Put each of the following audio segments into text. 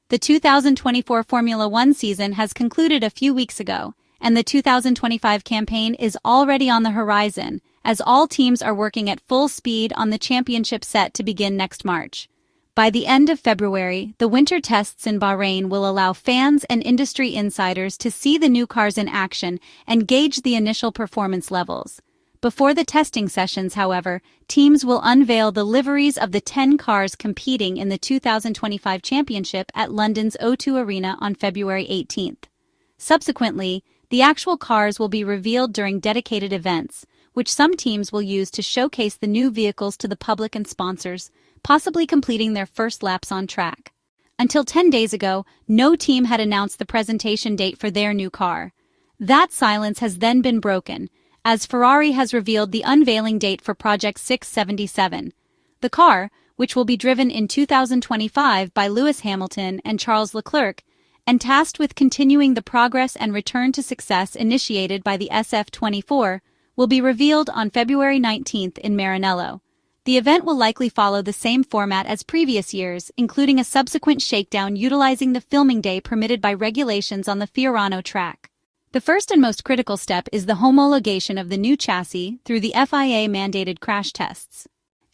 The 2024 Formula One season has concluded a few weeks ago, and the 2025 campaign is already on the horizon, as all teams are working at full speed on the championship set to begin next March. By the end of February, the winter tests in Bahrain will allow fans and industry insiders to see the new cars in action and gauge the initial performance levels. Before the testing sessions, however, teams will unveil the liveries of the 10 cars competing in the 2025 championship at London's O2 Arena on February 18th. Subsequently, the actual cars will be revealed during dedicated events, which some teams will use to showcase the new vehicles to the public and sponsors, possibly completing their first laps on track. Until 10 days ago, no team had announced the presentation date for their new car. That silence has then been broken, as Ferrari has revealed the unveiling date for Project 677. The car, which will be driven in 2025 by Lewis Hamilton and Charles Leclerc, and tasked with continuing the progress and return to success initiated by the SF24, will be revealed on February 19th in Maranello. The event will likely follow the same format as previous years, including a subsequent shakedown utilizing the filming day permitted by regulations on the Fiorano track. The first and most critical step is the homologation of the new chassis through the FIA-mandated crash tests.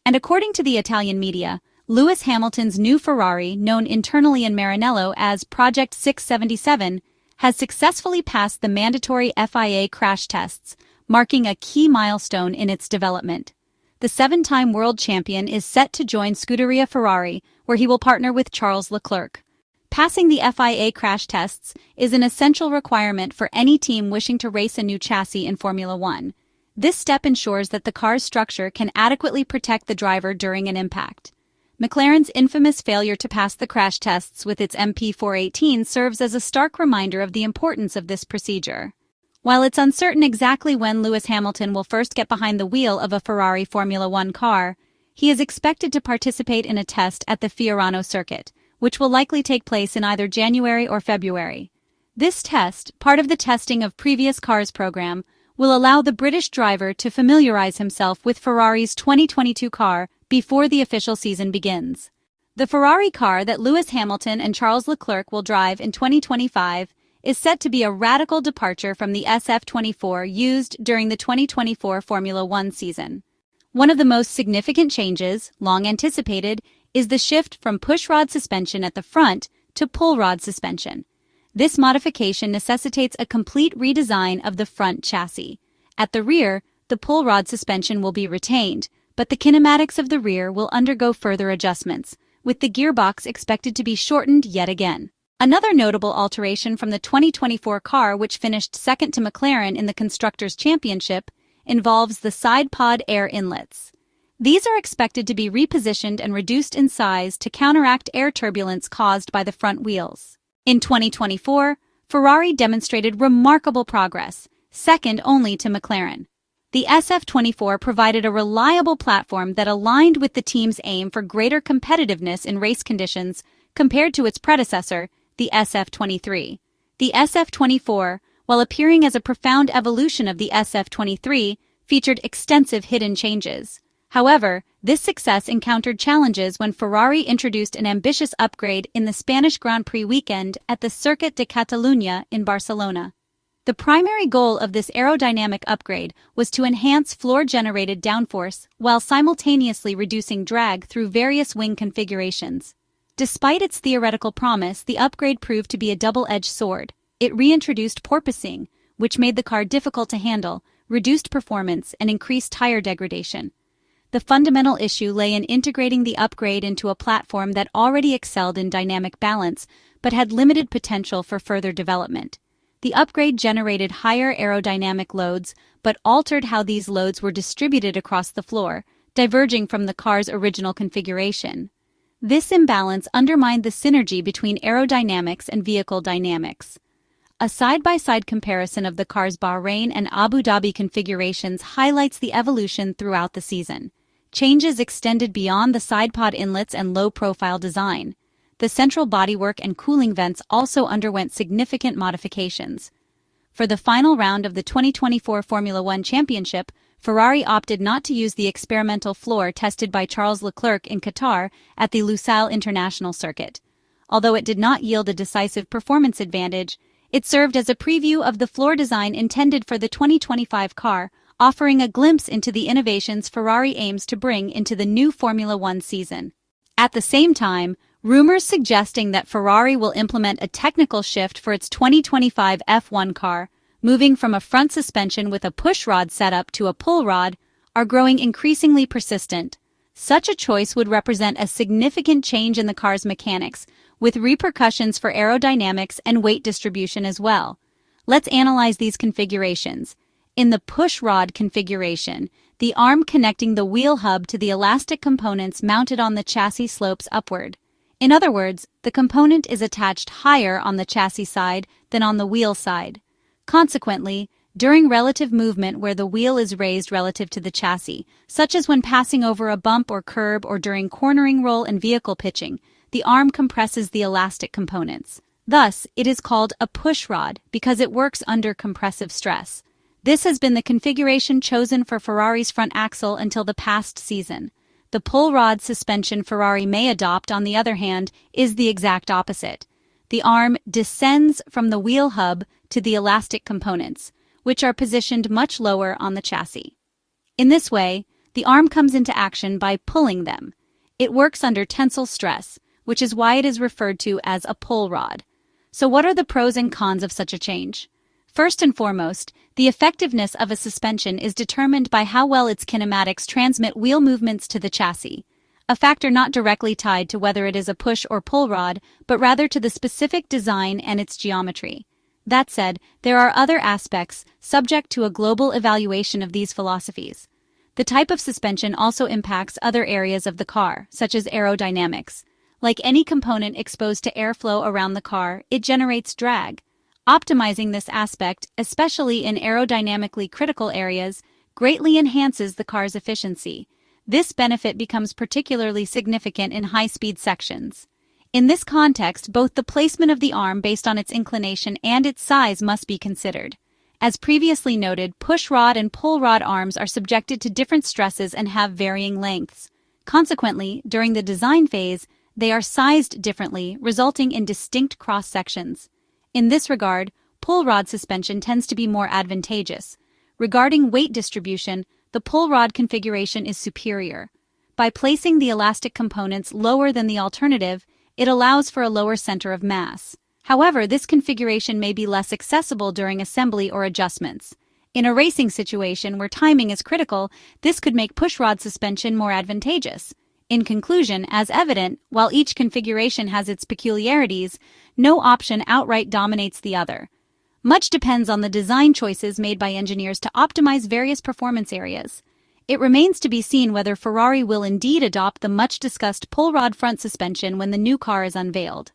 And according to the Italian media, Lewis Hamilton's new Ferrari, known internally in Maranello as Project 677, has successfully passed the mandatory FIA crash tests, marking a key milestone in its development. The 7-time world champion is set to join Scuderia Ferrari, where he will partner with Charles Leclerc. Passing the FIA crash tests is an essential requirement for any team wishing to race a new chassis in Formula One. This step ensures that the car's structure can adequately protect the driver during an impact. McLaren's infamous failure to pass the crash tests with its MP418 serves as a stark reminder of the importance of this procedure. While it's uncertain exactly when Lewis Hamilton will first get behind the wheel of a Ferrari Formula One car, he is expected to participate in a test at the Fiorano circuit, which will likely take place in either January or February. This test, part of the testing of previous cars program, will allow the British driver to familiarize himself with Ferrari's 2022 car before the official season begins. The Ferrari car that Lewis Hamilton and Charles Leclerc will drive in 2025 is set to be a radical departure from the SF24 used during the 2024 Formula One season. One of the most significant changes, long anticipated, is the shift from pushrod suspension at the front to pull rod suspension. This modification necessitates a complete redesign of the front chassis. At the rear, the pull rod suspension will be retained, but the kinematics of the rear will undergo further adjustments, with the gearbox expected to be shortened yet again. Another notable alteration from the 2024 car, which finished second to McLaren in the Constructors' Championship, involves the Sidepod Air Inlets. These are expected to be repositioned and reduced in size to counteract air turbulence caused by the front wheels. In 2024, Ferrari demonstrated remarkable progress, second only to McLaren. The SF24 provided a reliable platform that aligned with the team's aim for greater competitiveness in race conditions compared to its predecessor, the SF23. The SF24, while appearing as a profound evolution of the SF23, featured extensive hidden changes. However, this success encountered challenges when Ferrari introduced an ambitious upgrade in the Spanish Grand Prix weekend at the Circuit de Catalunya in Barcelona. The primary goal of this aerodynamic upgrade was to enhance floor-generated downforce while simultaneously reducing drag through various wing configurations. Despite its theoretical promise, the upgrade proved to be a double-edged sword. It reintroduced porpoising, which made the car difficult to handle, reduced performance, and increased tire degradation. The fundamental issue lay in integrating the upgrade into a platform that already excelled in dynamic balance, but had limited potential for further development. The upgrade generated higher aerodynamic loads, but altered how these loads were distributed across the floor, diverging from the car's original configuration. This imbalance undermined the synergy between aerodynamics and vehicle dynamics. A side-by-side comparison of the car's Bahrain and Abu Dhabi configurations highlights the evolution throughout the season. Changes extended beyond the sidepod inlets and low-profile design. The central bodywork and cooling vents also underwent significant modifications. For the final round of the 2024 Formula One Championship, Ferrari opted not to use the experimental floor tested by Charles Leclerc in Qatar at the Lusail International Circuit. although it did not yield a decisive performance advantage. It served as a preview of the floor design intended for the 2025 car, offering a glimpse into the innovations Ferrari aims to bring into the new Formula One season. At the same time, rumors suggesting that Ferrari will implement a technical shift for its 2025 F1 car, moving from a front suspension with a push rod setup to a pull rod, are growing increasingly persistent. Such a choice would represent a significant change in the car's mechanics, with repercussions for aerodynamics and weight distribution as well. Let's analyze these configurations. In the push rod configuration, the arm connecting the wheel hub to the elastic components mounted on the chassis slopes upward. In other words, the component is attached higher on the chassis side than on the wheel side. Consequently, during relative movement where the wheel is raised relative to the chassis, such as when passing over a bump or curb or during cornering roll and vehicle pitching, the arm compresses the elastic components. Thus, it is called a push rod because it works under compressive stress. This has been the configuration chosen for Ferrari's front axle until the past season. The pull rod suspension Ferrari may adopt, on the other hand, is the exact opposite. The arm descends from the wheel hub to the elastic components, which are positioned much lower on the chassis. In this way, the arm comes into action by pulling them. It works under tensile stress, which is why it is referred to as a pull rod. So what are the pros and cons of such a change? First and foremost, the effectiveness of a suspension is determined by how well its kinematics transmit wheel movements to the chassis, a factor not directly tied to whether it is a push or pull rod, but rather to the specific design and its geometry. That said, there are other aspects subject to a global evaluation of these philosophies. The type of suspension also impacts other areas of the car, such as aerodynamics. Like any component exposed to airflow around the car, it generates drag. Optimizing this aspect, especially in aerodynamically critical areas, greatly enhances the car's efficiency. This benefit becomes particularly significant in high-speed sections. In this context, both the placement of the arm based on its inclination and its size must be considered. As previously noted, push rod and pull rod arms are subjected to different stresses and have varying lengths. Consequently, during the design phase, they are sized differently, resulting in distinct cross-sections. In this regard, pull rod suspension tends to be more advantageous. Regarding weight distribution, the pull rod configuration is superior. By placing the elastic components lower than the alternative, it allows for a lower center of mass. However, this configuration may be less accessible during assembly or adjustments. In a racing situation where timing is critical, this could make push rod suspension more advantageous. In conclusion, as evident, while each configuration has its peculiarities, no option outright dominates the other. Much depends on the design choices made by engineers to optimize various performance areas. It remains to be seen whether Ferrari will indeed adopt the much-discussed pull rod front suspension when the new car is unveiled.